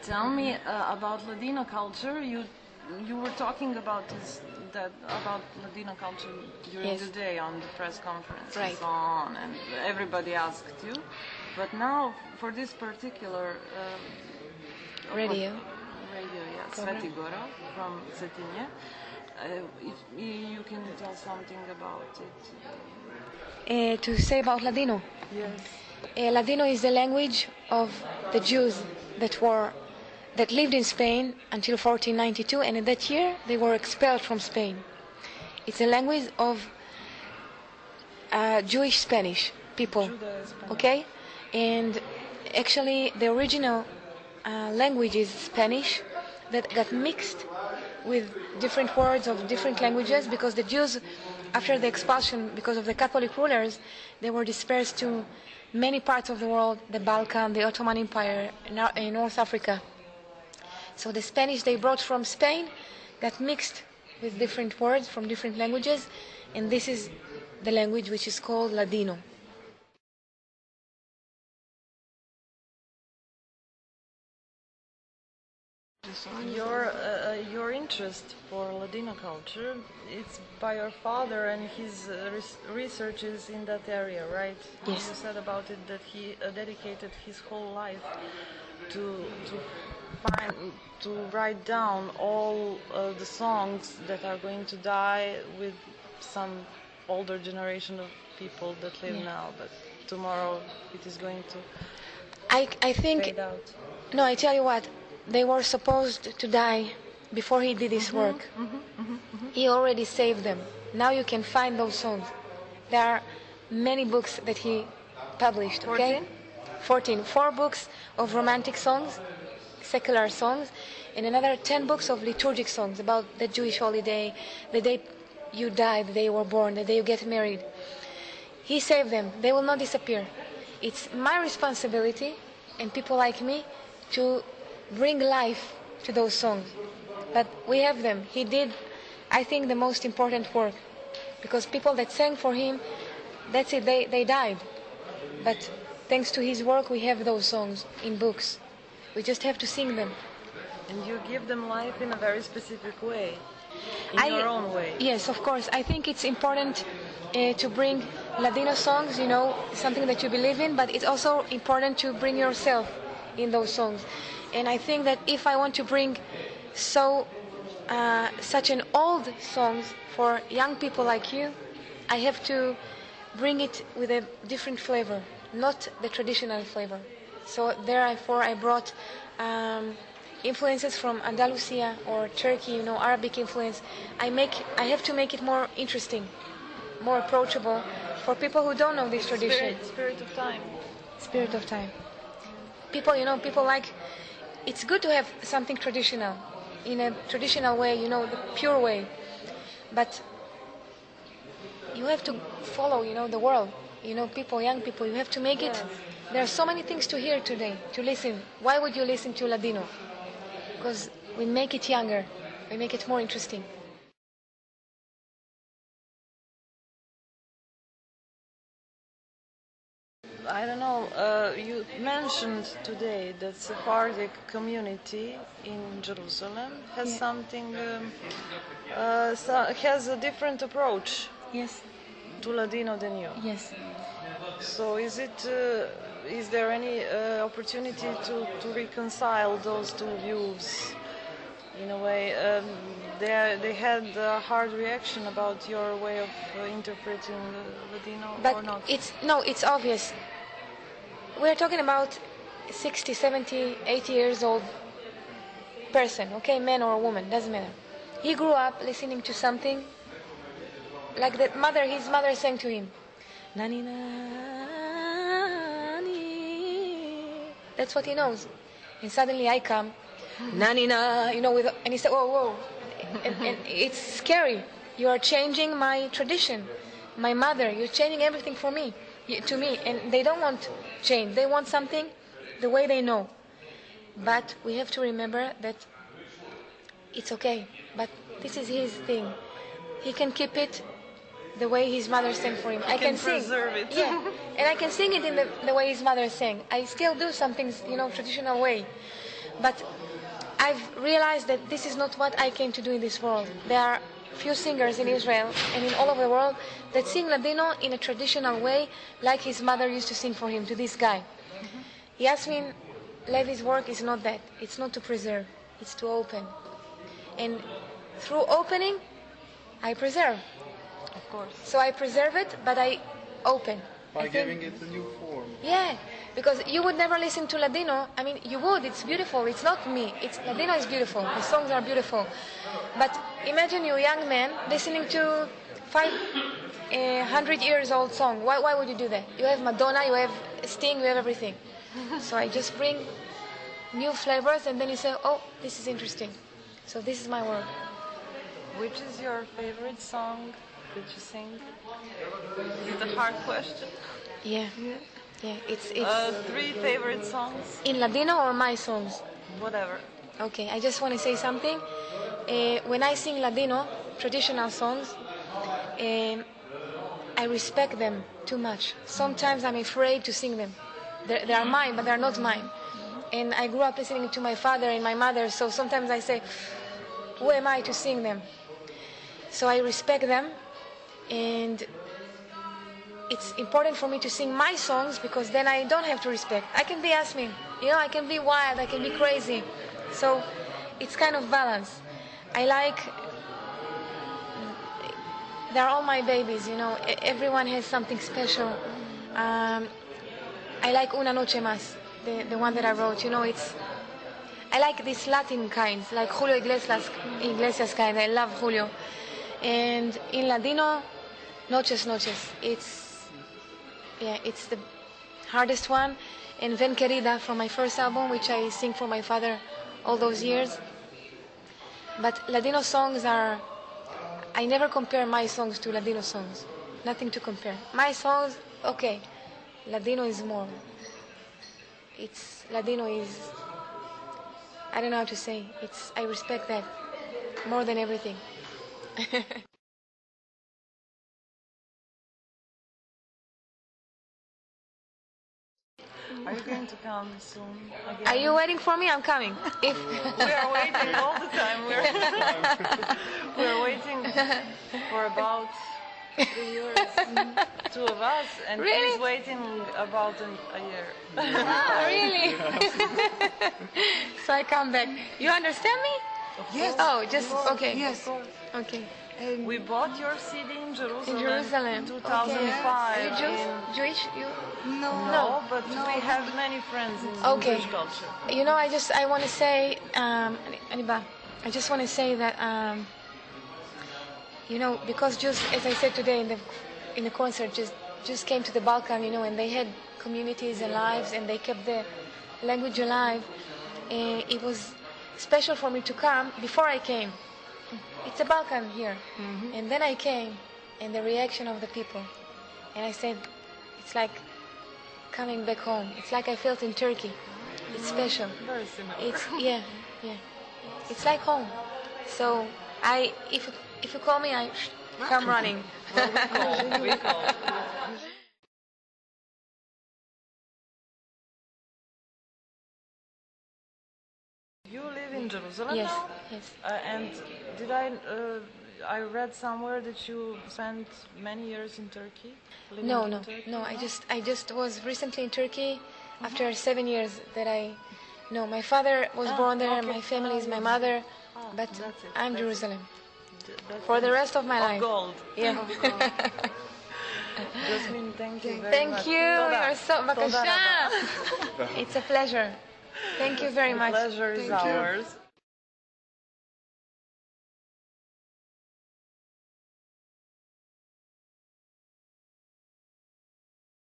Tell me about Ladino culture. You were talking about about Ladino culture during Yes. the day on the press conference and Right. so on, and everybody asked you. But now for this particular Radio. radio, yeah, Program. Svetigora from Cetinje. If you can tell something about it. To say about Ladino. Yes. Ladino is the language of the Jews that lived in Spain until 1492, and in that year they were expelled from Spain. It's a language of Jewish Spanish people, Judaism. okay? And actually the original language is Spanish that got mixed with different words of different languages, because the Jews, after the expulsion, because of the Catholic rulers, they were dispersed to many parts of the world, the Balkan, the Ottoman Empire, in North Africa. So the Spanish they brought from Spain got mixed with different words from different languages, and this is the language which is called Ladino. Your interest for Ladino culture, it's by your father, and his research is in that area, right? Yes. You said about it that he dedicated his whole life to write down all the songs that are going to die with some older generation of people that live now, but tomorrow it is going to I think, fade out. no, I tell you what, they were supposed to die before he did his work. He already saved them. Now you can find those songs. There are many books that he published, okay? 14. 4 books of romantic songs, secular songs, and another 10 books of liturgic songs about the Jewish holiday, the day you die, the day you were born, the day you get married. He saved them. They will not disappear. It's my responsibility, and people like me, to bring life to those songs. But we have them. He did, I think, the most important work, because people that sang for him, that's it, they died. But thanks to his work, we have those songs in books. We just have to sing them. And you give them life in a very specific way, in your own way. Yes, of course. I think it's important to bring Ladino songs, something that you believe in, but it's also important to bring yourself in those songs. And I think that if I want to bring such an old songs for young people like you, I have to bring it with a different flavor, not the traditional flavor. So therefore I brought influences from Andalusia or Turkey, Arabic influence. I have to make it more interesting, more approachable for people who don't know this tradition. Spirit of time. Spirit of time. People like, it's good to have something traditional, in a traditional way, the pure way. But you have to follow, the world. Young people, you have to make it. There are so many things to hear today, to listen. Why would you listen to Ladino? Because we make it younger, we make it more interesting. I don't know, you mentioned today that Sephardic community in Jerusalem has something, has a different approach Yes. to Ladino than you. Yes. So is there any opportunity to reconcile those two views? In a way, they had a hard reaction about your way of interpreting Ladino, But or not? it's obvious. We're talking about 60, 70, 80 years old person, okay, man or woman, doesn't matter. He grew up listening to something like his mother sang to him. Nani nani. That's what he knows. And suddenly I come, nani na, and he said, whoa, whoa. And it's scary. You are changing my tradition. My mother, you're changing everything for me, to me. And they don't want change. They want something the way they know. But we have to remember that it's okay. But this is his thing. He can keep it the way his mother sang for him. I can sing. Preserve it. Yeah, and I can sing it in the way his mother sang. I still do some things, traditional way. But I've realized that this is not what I came to do in this world. There are few singers in Israel and in all over the world that sing Ladino in a traditional way, like his mother used to sing for him, to this guy. Yasmin Levy's work is not that. It's not to preserve. It's to open. And through opening, I preserve. Of course. So I preserve it, but I open. By giving it a new form. Yeah, because you would never listen to Ladino. I mean, you would. It's beautiful. It's not me. Ladino is beautiful. The songs are beautiful. But imagine you, a young man, listening to 500 years old song. Why would you do that? You have Madonna, you have Sting, you have everything. So I just bring new flavors, and then you say, oh, this is interesting. So this is my work. Which is your favorite song that you sing? Is it a hard question? Yeah. It's 3 favorite songs? in Ladino or my songs? Whatever. Okay, I just want to say something. When I sing Ladino, traditional songs, I respect them too much. Sometimes I'm afraid to sing them. They are mine, but they're not mine. And I grew up listening to my father and my mother, so sometimes I say, who am I to sing them? So I respect them, and it's important for me to sing my songs because then I don't have to respect. I can be Yasmin, I can be wild, I can be crazy. So it's kind of balance. They're all my babies, everyone has something special. I like Una Noche Más, the one that I wrote, I like these Latin kinds, like Julio Iglesias kind. I love Julio. And in Ladino, Noches. It's the hardest one. And Ven Querida from my first album, which I sing for my father all those years. But Ladino songs I never compare my songs to Ladino songs. Nothing to compare. My songs, okay. Ladino is more. Ladino is, I don't know how to say. I respect that more than everything. Are you going to come soon again? Are you waiting for me? I'm coming. We are waiting all the time. We're waiting for about 3 years, 2 of us, and Really? he's waiting about a year. Ah, really? So I come back. You understand me? Yes. Oh, just, okay. Yes. Okay. We bought your CD in Jerusalem. In Jerusalem. In 2005. Are you Jewish? You? No, but we have many friends in Okay. Jewish culture. I want to say, Aniba, I just want to say that, because just as I said today in the concert, just came to the Balkan, and they had communities and lives, and they kept the language alive. It was special for me to come before I came. It's a Balkan here, and then I came, and the reaction of the people, and I said, it's like coming back home. It's like I felt in Turkey. It's special. Very similar. Yeah. It's like home. So if you call me, I come running. We call. You live in Jerusalem Yes, now? yes. And did I read somewhere that you spent many years in Turkey? Living in Turkey? No. I just was recently in Turkey after 7 years that my father was born there, okay. my family is my mother, but that's it. I'm That's Jerusalem That's for the rest of my life. gold. Yeah. Yasmin, thank you very Thank much. you. You're so Toda b'kasha. It's a pleasure. Thank you very The much. pleasure is ours.